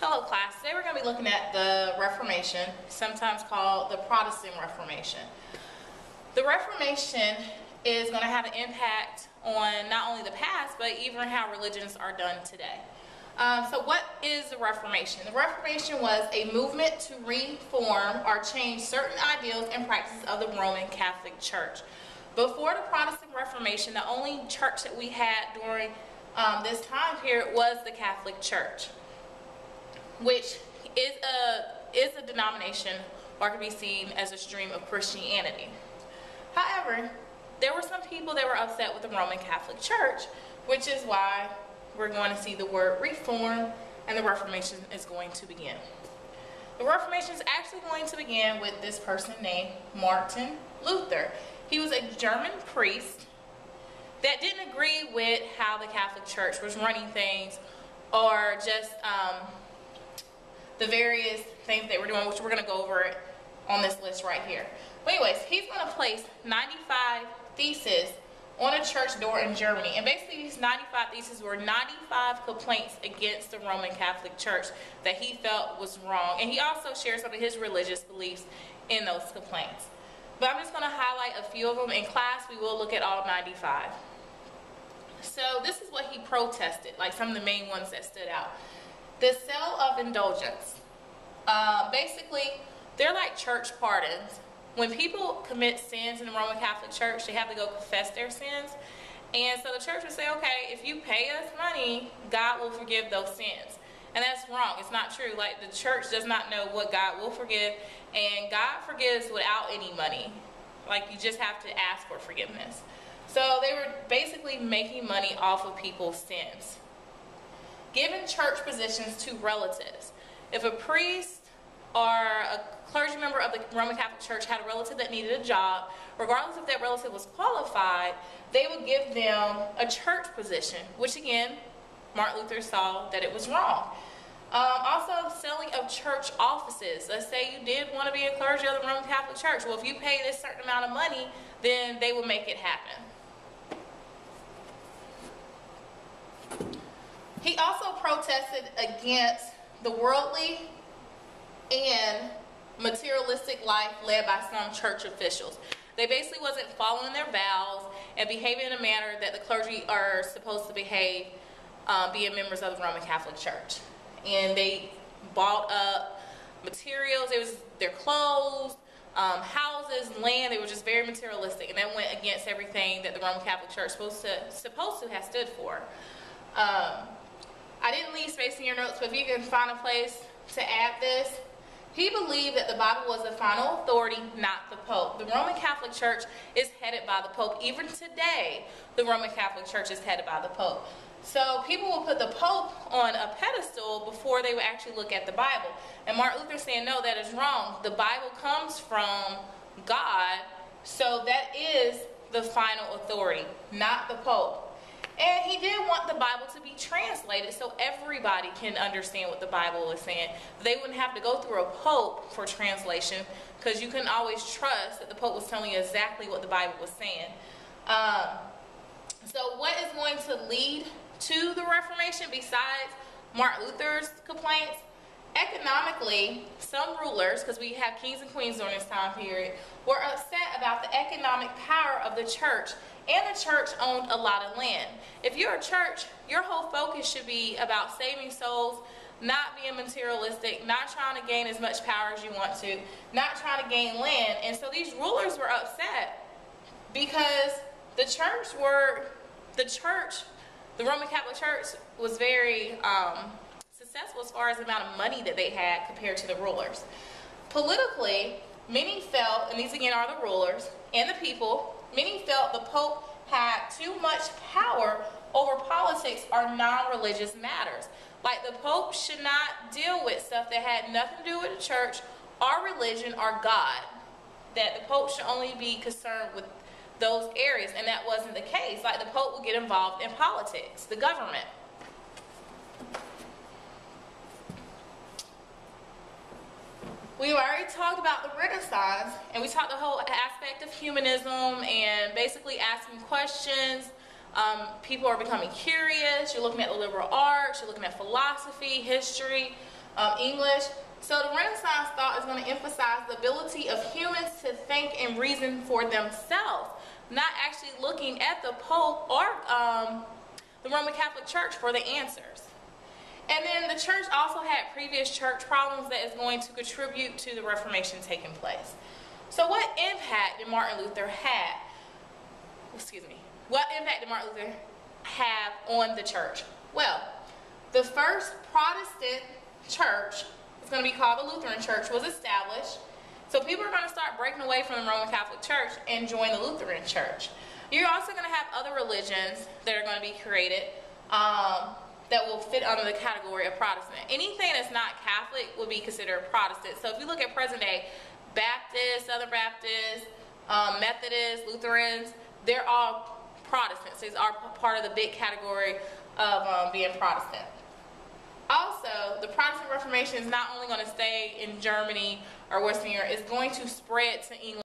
Hello class, today we're going to be looking at the Reformation, sometimes called the Protestant Reformation. The Reformation is going to have an impact on not only the past, but even how religions are done today. So what is the Reformation? The Reformation was a movement to reform or change certain ideals and practices of the Roman Catholic Church. Before the Protestant Reformation, the only church that we had during this time period was the Catholic Church, which is a denomination or can be seen as a stream of Christianity. However, there were some people that were upset with the Roman Catholic Church, which is why we're going to see the word reform, and the Reformation is going to begin. The Reformation is actually going to begin with this person named Martin Luther. He was a German priest that didn't agree with how the Catholic Church was running things, or just the various things they were doing, which we're going to go over it on this list right here. But anyways, he's going to place 95 theses on a church door in Germany. And basically these 95 theses were 95 complaints against the Roman Catholic Church that he felt was wrong. And he also shared some of his religious beliefs in those complaints. But I'm just going to highlight a few of them. In class, we will look at all 95. So this is what he protested, like some of the main ones that stood out. The sale of indulgence. Basically, they're like church pardons. When people commit sins in the Roman Catholic Church, they have to go confess their sins. And so the church would say, okay, if you pay us money, God will forgive those sins. And that's wrong. It's not true. Like, the church does not know what God will forgive, and God forgives without any money. Like, you just have to ask for forgiveness. So they were basically making money off of people's sins. Giving church positions to relatives. If a priest or a clergy member of the Roman Catholic Church had a relative that needed a job, regardless if that relative was qualified, they would give them a church position, which again, Martin Luther saw that it was wrong. Also, selling of church offices. Let's say you did want to be a clergy of the Roman Catholic Church. Well, if you pay this certain amount of money, then they will make it happen. He also protested against the worldly and materialistic life led by some church officials. They basically wasn't following their vows and behaving in a manner that the clergy are supposed to behave, being members of the Roman Catholic Church. And they bought up materials. It was their clothes, houses, land. They were just very materialistic, and that went against everything that the Roman Catholic Church supposed to have stood for. I didn't leave space in your notes, but if you can find a place to add this. He believed that the Bible was the final authority, not the Pope. The Roman Catholic Church is headed by the Pope. Even today, the Roman Catholic Church is headed by the Pope. So people will put the Pope on a pedestal before they would actually look at the Bible. And Martin Luther saying, no, that is wrong. The Bible comes from God, so that is the final authority, not the Pope. And he did want the Bible to be translated so everybody can understand what the Bible is saying. They wouldn't have to go through a pope for translation, because you couldn't always trust that the Pope was telling you exactly what the Bible was saying. So what is going to lead to the Reformation besides Martin Luther's complaints? Economically, some rulers, because we have kings and queens during this time period, were upset about the economic power of the church, and the church owned a lot of land. If you're a church, your whole focus should be about saving souls, not being materialistic, not trying to gain as much power as you want to, not trying to gain land. And so these rulers were upset because the Roman Catholic Church was very successful as far as the amount of money that they had compared to the rulers. Politically, many felt, and these again are the rulers and the people, many felt the Pope had too much power over politics or non-religious matters. Like, the Pope should not deal with stuff that had nothing to do with the church or religion or God. That the Pope should only be concerned with those areas, and that wasn't the case. Like, the Pope would get involved in politics, the government. We already talked about the Renaissance, and we talked the whole aspect of humanism and basically asking questions. People are becoming curious. You're looking at the liberal arts, you're looking at philosophy, history. English. So the Renaissance thought is going to emphasize the ability of humans to think and reason for themselves, not actually looking at the Pope or the Roman Catholic Church for the answers. And then the church also had previous church problems that is going to contribute to the Reformation taking place. So what impact did Martin Luther have? What impact did Martin Luther have on the church? Well, the first Protestant church, it's going to be called the Lutheran Church, was established. So people are going to start breaking away from the Roman Catholic Church and join the Lutheran Church. You're also going to have other religions that are going to be created that will fit under the category of Protestant. Anything that's not Catholic would be considered Protestant. So if you look at present day, Baptists, Southern Baptists, Methodists, Lutherans, they're all Protestants. These are part of the big category of being Protestant. Also, the Protestant Reformation is not only going to stay in Germany or Western Europe, it's going to spread to England.